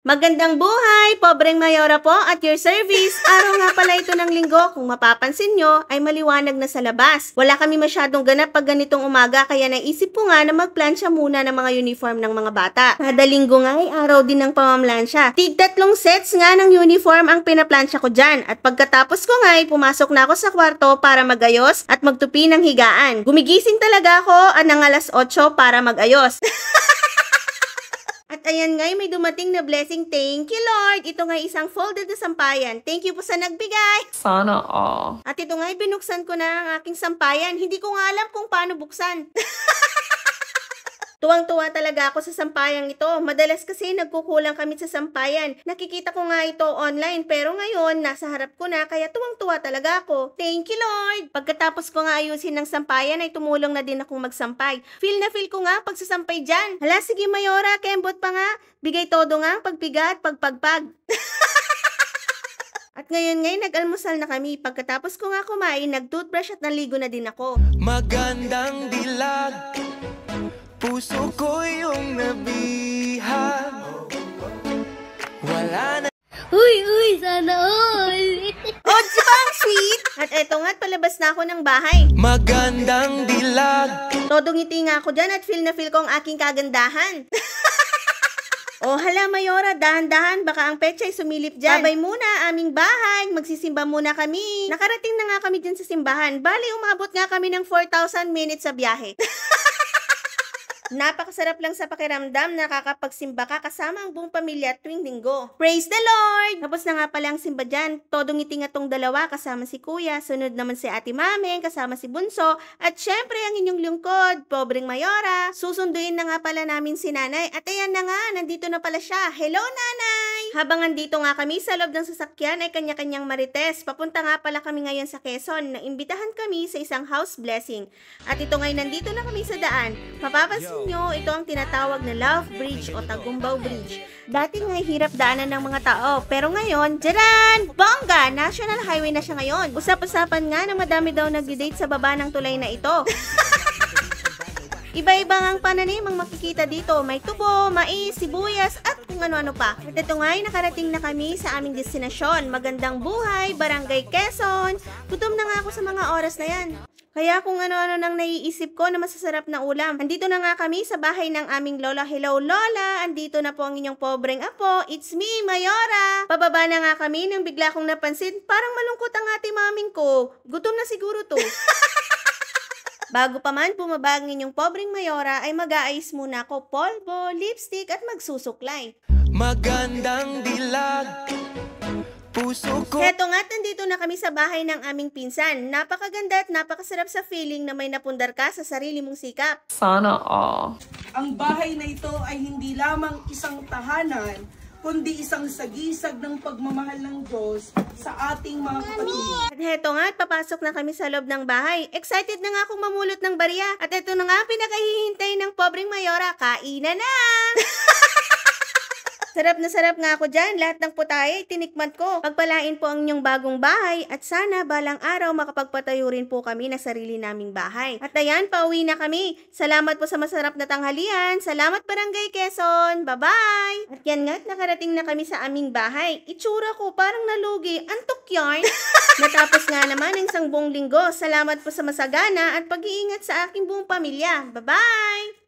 Magandang buhay! Pobreng Mayora po at your service. Araw nga pala ito ng linggo. Kung mapapansin nyo, ay maliwanag na sa labas. Wala kami masyadong ganap pag ganitong umaga, kaya naisip ko nga na magplansya muna ng mga uniform ng mga bata. Kada linggo nga ay araw din ng pamamlansya. Tig-tatlong sets nga ng uniform ang pinaplansya ko dyan. At pagkatapos ko nga ay pumasok na ako sa kwarto para magayos at magtupi ng higaan. Gumigising talaga ako ng alas 8 para magayos. At ayan nga, may dumating na blessing. Thank you, Lord. Ito nga isang folded na sampayan. Thank you po sa nagbigay. Sana all. At ito nga, binuksan ko na ang aking sampayan. Hindi ko nga alam kung paano buksan. Tuwang-tuwa talaga ako sa sampayang ito. Madalas kasi nagkukulang kami sa sampayan. Nakikita ko nga ito online, pero ngayon, nasa harap ko na, kaya tuwang-tuwa talaga ako. Thank you, Lord! Pagkatapos ko nga ayusin ng sampayan, ay tumulong na din akong magsampay. Feel na feel ko nga pagsasampay dyan. Hala, sige Mayora, kembot pa nga. Bigay todo nga ang pagpiga at pagpagpag. At ngayon nag-almusal na kami. Pagkatapos ko nga kumain, nag-toothbrush at naligo na din ako. Magandang dilag, puso ko yung nabihag. Wala na. Uy, sana all. Oh, bang sweet! At eto nga, palabas na ako ng bahay. Magandang dilag. Todong ngiti nga ako dyan at feel na feel ko ang aking kagandahan. Oh, hala Mayora, dahan-dahan, baka ang petsay sumilip dyan. Babay muna, aming bahay, magsisimba muna kami. Nakarating na nga kami dyan sa simbahan. Bali, umabot nga kami ng 4,000 minutes sa biyahe. Napakasarap lang sa pakiramdam, nakakapagsimba ka kasama ang buong pamilya tuwing linggo. Praise the Lord! Tapos na nga pala ang simba dyan. Todong ngiti nga tong dalawa, kasama si Kuya, sunod naman si Ate Mameng, kasama si Bunso, at syempre ang inyong lingkod, Pobreng Mayora. Susunduin na nga pala namin si Nanay, at ayan na nga, nandito na pala siya. Hello, Nanay! Habang andito nga kami sa loob ng sasakyan ay kanya-kanyang marites. Papunta nga pala kami ngayon sa Quezon, na imbitahan kami sa isang house blessing. At ito ngayon, nandito na kami sa daan. Mapapansin nyo, ito ang tinatawag na Love Bridge o Tagumbao Bridge. Dati nga hirap daanan ng mga tao, pero ngayon, jaran! Bongga! National Highway na siya ngayon. Usap-usapan nga na madami daw nag-date sa baba ng tulay na ito. Iba-iba ang pananim ang makikita dito. May tubo, mais, sibuyas, at kung ano-ano pa. At ito nga ay nakarating na kami sa aming destinasyon. Magandang buhay, Barangay Quezon. Gutom na nga ako sa mga oras na yan. Kaya kung ano-ano nang naiisip ko na masasarap na ulam. Andito na nga kami sa bahay ng aming lola. Hello lola, andito na po ang inyong pobreng apo. It's me, Mayora. Pababa na nga kami nang bigla kong napansin, parang malungkot ang ate maming ko. Gutom na siguro to. Bago pa man bumaba ang inyong pobreng Mayora, ay mag-aayos muna ako polvo, lipstick at magsusuklay. Magandang dilag, puso ko. Heto nga, nandito na kami sa bahay ng aming pinsan. Napakaganda at napakasarap sa feeling na may napundar ka sa sarili mong sikap. Sana all. Ang bahay na ito ay hindi lamang isang tahanan, kundi isang sagisag ng pagmamahal ng Diyos sa ating mga kapatid. At heto nga, papasok na kami sa loob ng bahay. Excited na nga akong mamulot ng barya. At eto na nga, pinakahihintay ng pobreng Mayora. Kainan na! Sarap na sarap nga ako dyan. Lahat ng putay, tinikman ko. Pagpalain po ang inyong bagong bahay at sana balang araw makapagpatayo rin po kami ng sarili naming bahay. At ayan, pauwi na kami. Salamat po sa masarap na tanghalian. Salamat Barangay Quezon. Bye-bye! At yan nga, nakarating na kami sa aming bahay. Itsura ko parang nalugi. Antok yarn. Natapos nga naman ang isang buong linggo. Salamat po sa masagana at pag-iingat sa aking buong pamilya. Bye-bye!